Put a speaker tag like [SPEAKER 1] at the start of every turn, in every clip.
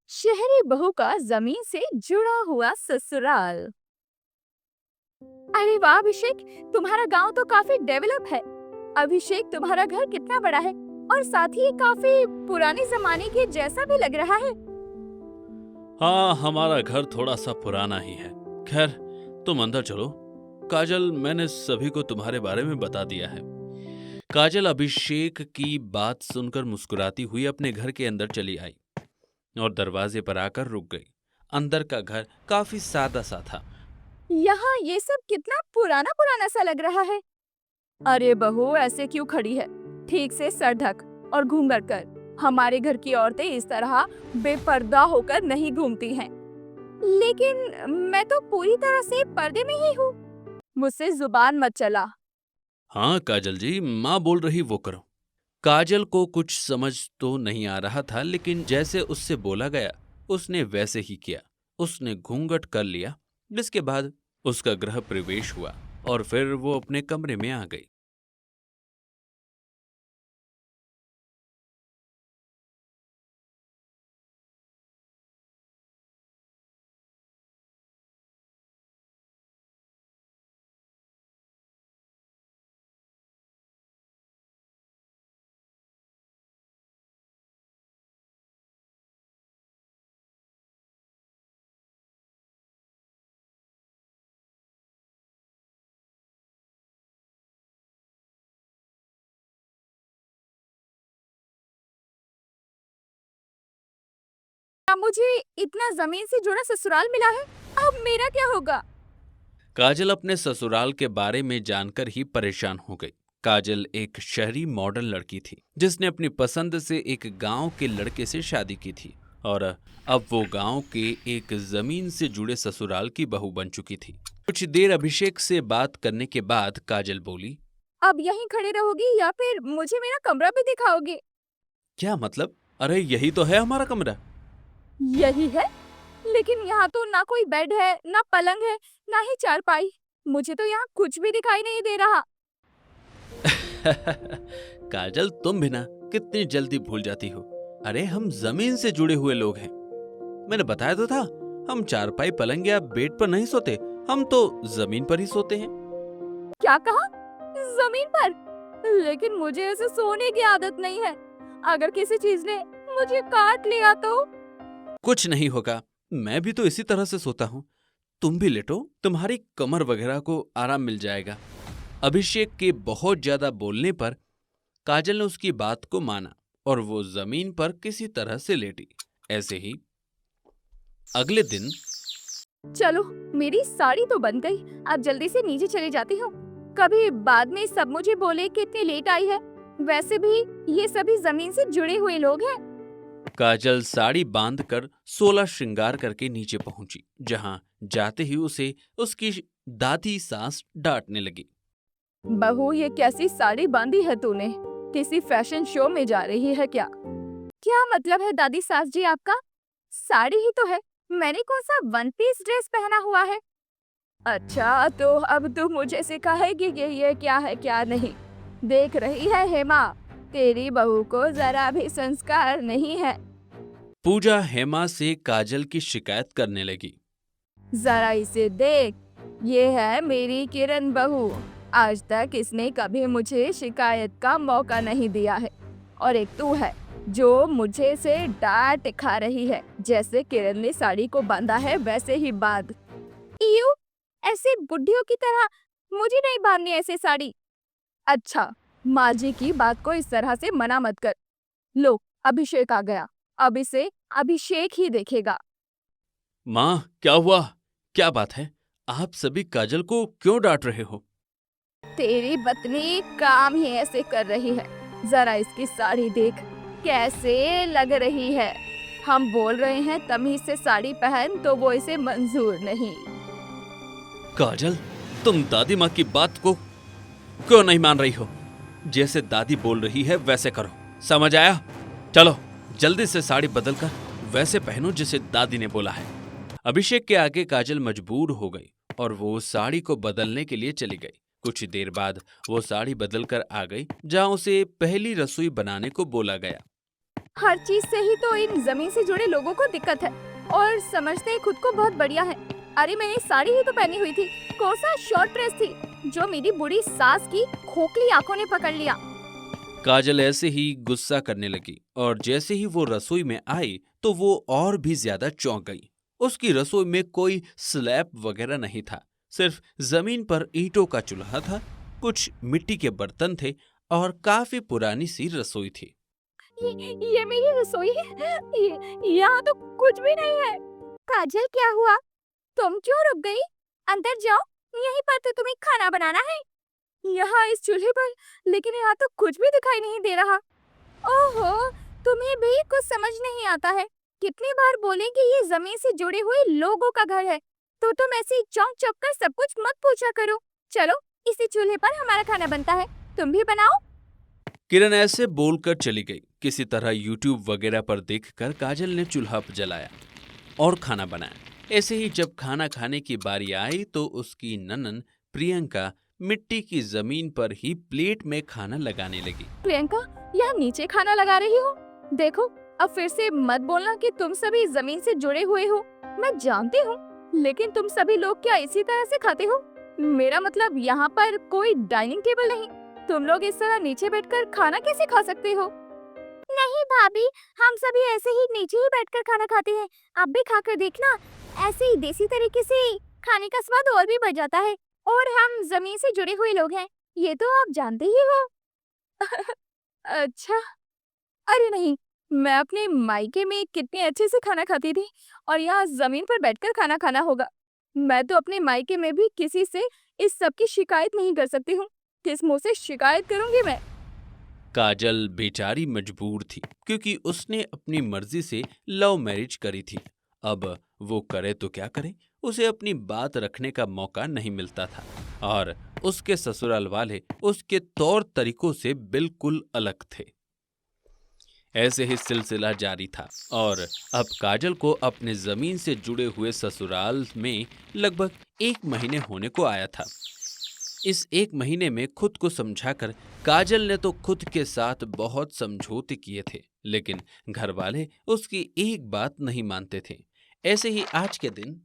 [SPEAKER 1] शहरी बहू का जमीन से जुड़ा हुआ ससुराल। अरे वाह अभिषेक, तुम्हारा गांव तो काफी डेवलप है। अभिषेक, तुम्हारा घर कितना बड़ा है और साथ ही ये काफी पुराने जमाने के जैसा भी लग रहा है।
[SPEAKER 2] हाँ, हमारा घर थोड़ा सा पुराना ही है। खैर, तुम अंदर चलो। काजल, मैंने सभी को तुम्हारे बारे में बता दिया है। काजल अभिषेक की बात सुनकर मुस्कुराती हुई अपने घर के अंदर चली आई और दरवाजे पर आकर रुक गई। अंदर का घर काफी सादा सा था।
[SPEAKER 1] यहाँ ये सब कितना पुराना पुराना सा लग रहा है। अरे बहू, ऐसे क्यों खड़ी है? ठीक से सर ढक और घूंघट कर। हमारे घर की औरतें इस तरह बेपर्दा होकर नहीं घूमती हैं। लेकिन मैं तो पूरी तरह से पर्दे में ही हूँ। मुझसे जुबान मत चला।
[SPEAKER 2] हाँ काजल जी, माँ बोल रही वो करो। काजल को कुछ समझ तो नहीं आ रहा था, लेकिन जैसे उससे बोला गया उसने वैसे ही किया। उसने घूंघट कर लिया, जिसके बाद उसका गृह प्रवेश हुआ और फिर वो अपने कमरे में आ गई।
[SPEAKER 1] अब मुझे इतना जमीन से जुड़ा ससुराल मिला है, अब मेरा क्या होगा?
[SPEAKER 2] काजल अपने ससुराल के बारे में जानकर ही परेशान हो गई। काजल एक शहरी मॉडर्न लड़की थी जिसने अपनी पसंद से एक गांव के लड़के से शादी की थी और अब वो गांव के एक जमीन से जुड़े ससुराल की बहू बन चुकी थी। कुछ देर अभिषेक से बात करने के बाद काजल बोली,
[SPEAKER 1] अब यहीं खड़े रहोगी या फिर मुझे मेरा कमरा भी दिखाओगे?
[SPEAKER 2] क्या मतलब? अरे यही तो है हमारा कमरा।
[SPEAKER 1] यही है, लेकिन यहाँ तो ना कोई बेड है, ना पलंग है, ना ही चारपाई। मुझे तो यहाँ कुछ भी दिखाई नहीं दे रहा।
[SPEAKER 2] काजल, तुम भी ना कितनी जल्दी भूल जाती हो। अरे हम जमीन से जुड़े हुए लोग हैं। मैंने बताया तो था, हम चारपाई पलंग या बेड पर नहीं सोते, हम तो जमीन पर ही सोते हैं।
[SPEAKER 1] क्या कहा? जमीन पर? लेकिन मुझे ऐसे सोने की आदत नहीं है। अगर किसी चीज ने मुझे काट लिया तो?
[SPEAKER 2] कुछ नहीं होगा, मैं भी तो इसी तरह से सोता हूँ। तुम भी लेटो, तुम्हारी कमर वगैरह को आराम मिल जाएगा। अभिषेक के बहुत ज्यादा बोलने पर काजल ने उसकी बात को माना और वो जमीन पर किसी तरह से लेटी। ऐसे ही अगले दिन
[SPEAKER 1] चलो, मेरी साड़ी तो बन गई। अब जल्दी से नीचे चली जाती हूँ। कभी बाद में सब मुझे बोले कि इतनी लेट आई है। वैसे भी ये सभी जमीन से जुड़े हुए लोग हैं।
[SPEAKER 2] काजल साड़ी बांधकर 16 श्रृंगार करके नीचे पहुंची, जहां जाते ही उसे उसकी दादी सास डांटने लगी।
[SPEAKER 1] बहू, ये कैसी साड़ी बांधी है तूने? किसी फैशन शो में जा रही है क्या? क्या मतलब है दादी सास जी आपका? साड़ी ही तो है, मैंने कौन सा वन पीस ड्रेस पहना हुआ है? अच्छा, तो अब तू मुझे सिखाएगी कि ये क्या है क्या नहीं। देख रही है हेमा, तेरी बहू को जरा भी संस्कार नहीं है।
[SPEAKER 2] पूजा हेमा से काजल की शिकायत करने लगी।
[SPEAKER 1] जरा इसे देख, ये है मेरी किरण बहू। आज तक इसने कभी मुझे शिकायत का मौका नहीं दिया है। और एक तू है जो मुझे से डांट खा रही है। जैसे किरण ने साड़ी को बांधा है वैसे ही बांध। इयू, ऐसे बुढ़ियों की तरह मुझे नहीं बांधनी ऐसे साड़ी। अच्छा, माँ जी की बात को इस तरह से मना मत कर। लो, अभिषेक आ गया। अब इसे अभिषेक ही देखेगा।
[SPEAKER 2] माँ, क्या हुआ? क्या बात है? आप सभी काजल को क्यों डांट रहे हो?
[SPEAKER 1] तेरी पत्नी काम ही ऐसे कर रही है। जरा इसकी साड़ी देख, कैसे लग रही है। हम बोल रहे हैं तमीज से साड़ी पहन तो वो इसे मंजूर नहीं।
[SPEAKER 2] काजल, तुम दादी माँ की बात को क्यों नहीं मान रही हो? जैसे दादी बोल रही है वैसे करो, समझ आया? चलो जल्दी से साड़ी बदलकर वैसे पहनो जैसे दादी ने बोला है। अभिषेक के आगे काजल मजबूर हो गई और वो साड़ी को बदलने के लिए चली गई। कुछ देर बाद वो साड़ी बदलकर आ गई जहां उसे पहली रसोई बनाने को बोला गया।
[SPEAKER 1] हर चीज से ही तो इन जमीन से जुड़े लोगों को दिक्कत है और समझते हैं खुद को बहुत बढ़िया है। अरे मैंने साड़ी ही तो पहनी हुई थी, कौन सा शॉर्ट ड्रेस थी जो मेरी बुढ़ी सास की खोखली आंखों ने पकड़ लिया।
[SPEAKER 2] काजल ऐसे ही गुस्सा करने लगी और जैसे ही वो रसोई में आई तो वो और भी ज्यादा चौंक गई। उसकी रसोई में कोई स्लैब वगैरह नहीं था, सिर्फ जमीन पर ईंटों का चूल्हा था, कुछ मिट्टी के बर्तन थे और काफी पुरानी सी रसोई थी।
[SPEAKER 1] ये मेरी रसोई है, यहाँ तो कुछ भी नहीं है। काजल क्या हुआ, तुम क्यों रुक गई? अंदर जाओ, यहीं पर तो तुम्हें खाना बनाना है। यहाँ इस चूल्हे पर, लेकिन यहाँ तो कुछ भी दिखाई नहीं दे रहा। ओहो, तुम्हें भी कुछ समझ नहीं आता है। कितनी बार बोले कि ये जमीन से जुड़े हुए लोगों का घर है, तो तुम ऐसे चौंक चौंक कर सब कुछ मत पूछा करो। चलो, इसी चूल्हे पर हमारा खाना बनता है, तुम भी बनाओ।
[SPEAKER 2] किरण ऐसे बोलकर चली गई। किसी तरह यूट्यूब वगैरह पर देखकर काजल ने चूल्हा जलाया और खाना बनाया। ऐसे ही जब खाना खाने की बारी आई तो उसकी ननन प्रियंका मिट्टी की जमीन पर ही प्लेट में खाना लगाने लगी।
[SPEAKER 1] प्रियंका, यहाँ नीचे खाना लगा रही हो? देखो, अब फिर से मत बोलना कि तुम सभी जमीन से जुड़े हुए हो। मैं जानती हूँ, लेकिन तुम सभी लोग क्या इसी तरह से खाते हो? मेरा मतलब यहाँ पर कोई डाइनिंग टेबल नहीं, तुम लोग इस तरह नीचे बैठकर खाना कैसे खा सकते हो? नहीं भाभी, हम सभी ऐसे ही नीचे ही बैठकर खाना खाते हैं। आप भी खाकर देखना, ऐसे ही देसी तरीके से खाने का स्वाद और भी बढ़ जाता है। और हम जमीन से जुड़े हुए लोग हैं, ये तो आप जानते ही हो। अच्छा, अरे नहीं, मैं अपने मायके में कितने अच्छे से खाना खाती थी और यहाँ जमीन पर बैठकर खाना खाना होगा। मैं तो अपने मायके में भी किसी से इस सब की शिकायत नहीं कर सकती हूँ। किस मुंह से शिकायत करूंगी मैं?
[SPEAKER 2] काजल बेचारी मजबूर थी क्योंकि उसने अपनी मर्जी से लव मैरिज करी थी। अब वो करे तो क्या करे, उसे अपनी बात रखने का मौका नहीं मिलता था और उसके ससुराल वाले उसके तौर तरीकों से बिल्कुल अलग थे। ऐसे ही सिलसिला जारी था और अब काजल को अपने जमीन से जुड़े हुए ससुराल में लगभग 1 महीने होने को आया था। इस 1 महीने में खुद को समझाकर काजल ने तो खुद के साथ बहुत समझौते किए थे, लेकिन घर वाले उसकी एक बात नहीं मानते थे। ऐसे ही आज के दिन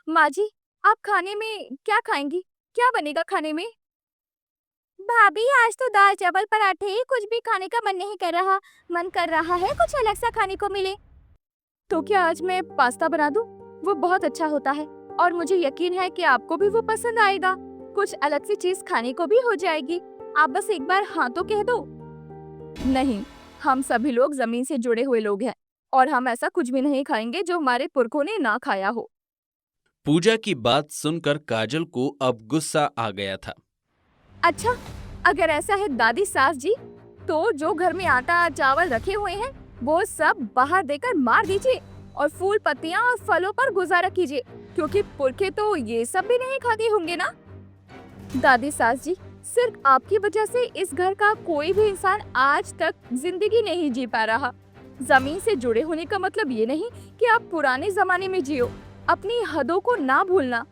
[SPEAKER 1] माँ जी, आप खाने में क्या खाएंगी? क्या बनेगा खाने में? भाभी, आज तो दाल चावल पराठे, कुछ भी खाने का मन नहीं कर रहा। मन कर रहा है कुछ अलग सा खाने को मिले। तो क्या आज मैं पास्ता बना दूं? वो बहुत अच्छा होता है और मुझे यकीन है कि आपको भी वो पसंद आएगा। कुछ अलग सी चीज खाने को भी हो जाएगी। आप बस एक बार हाँ तो कह दो। नहीं, हम सभी लोग जमीन से जुड़े हुए लोग हैं और हम ऐसा कुछ भी नहीं खाएंगे जो हमारे पुरखों ने ना खाया हो।
[SPEAKER 2] पूजा की बात सुनकर काजल को अब गुस्सा आ गया था।
[SPEAKER 1] अच्छा, अगर ऐसा है दादी सास जी, तो जो घर में आटा चावल रखे हुए हैं वो सब बाहर देकर मार दीजिए और फूल पत्तियां और फलों पर गुजारा कीजिए, क्योंकि पुरखे तो ये सब भी नहीं खाते होंगे ना। दादी सास जी, सिर्फ आपकी वजह से इस घर का कोई भी इंसान आज तक जिंदगी नहीं जी पा रहा। जमीन से जुड़े होने का मतलब ये नहीं कि आप पुराने जमाने में जियो। अपनी हदों को ना भूलना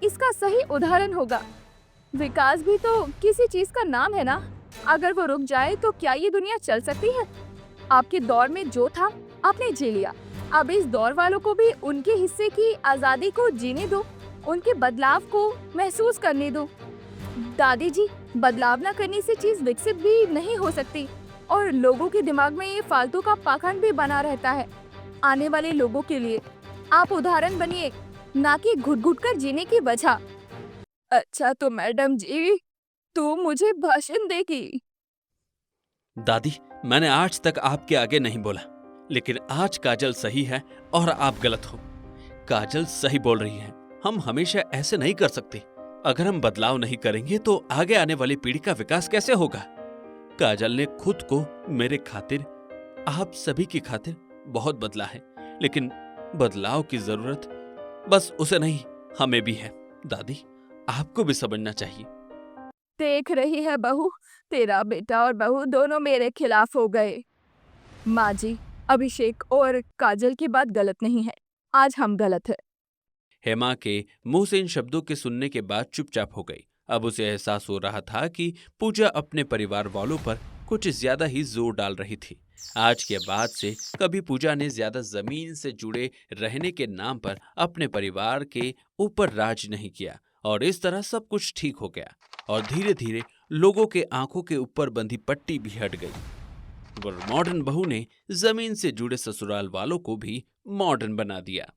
[SPEAKER 1] इसका सही उदाहरण होगा। विकास भी तो किसी चीज का नाम है ना। अगर वो रुक जाए तो क्या ये दुनिया चल सकती है? आपके दौर में जो था आपने जी लिया, अब इस दौर वालों को भी उनके हिस्से की आजादी को जीने दो, उनके बदलाव को महसूस करने दो। दादी जी, बदलाव न करने से चीज विकसित भी नहीं हो सकती और लोगों के दिमाग में ये फालतू का पाखंड भी बना रहता है। आने वाले लोगों के लिए आप उदाहरण बनिए, ना कि घुट घुट कर जीने की वजह। अच्छा तो मैडम जी, तू मुझे भाषण देगी?
[SPEAKER 2] दादी, मैंने आज तक आपके आगे नहीं बोला, लेकिन आज काजल सही है और आप गलत हो। काजल सही बोल रही है, हम हमेशा ऐसे नहीं कर सकते। अगर हम बदलाव नहीं करेंगे तो आगे आने वाली पीढ़ी का विकास कैसे होगा? काजल ने खुद को मेरे खातिर, आप सभी की खातिर बहुत बदला है, लेकिन बदलाव की जरूरत बस उसे नहीं, हमें भी है। दादी, आपको भी समझना चाहिए।
[SPEAKER 1] देख रही है बहू, तेरा बेटा और बहू दोनों मेरे खिलाफ हो गए। माँ जी, अभिषेक और काजल की बात गलत नहीं है, आज हम गलत है।
[SPEAKER 2] हेमा के मुंह से इन शब्दों के सुनने के बाद चुपचाप हो गई। अब उसे एहसास हो रहा था कि पूजा अपने परिवार वालों पर कुछ ज्यादा ही जोर डाल रही थी। आज के बाद से कभी पूजा ने ज्यादा जमीन से जुड़े रहने के नाम पर अपने परिवार के ऊपर राज नहीं किया और इस तरह सब कुछ ठीक हो गया और धीरे धीरे लोगों के आंखों के ऊपर बंधी पट्टी भी हट गई और मॉडर्न बहू ने जमीन से जुड़े ससुराल वालों को भी मॉडर्न बना दिया।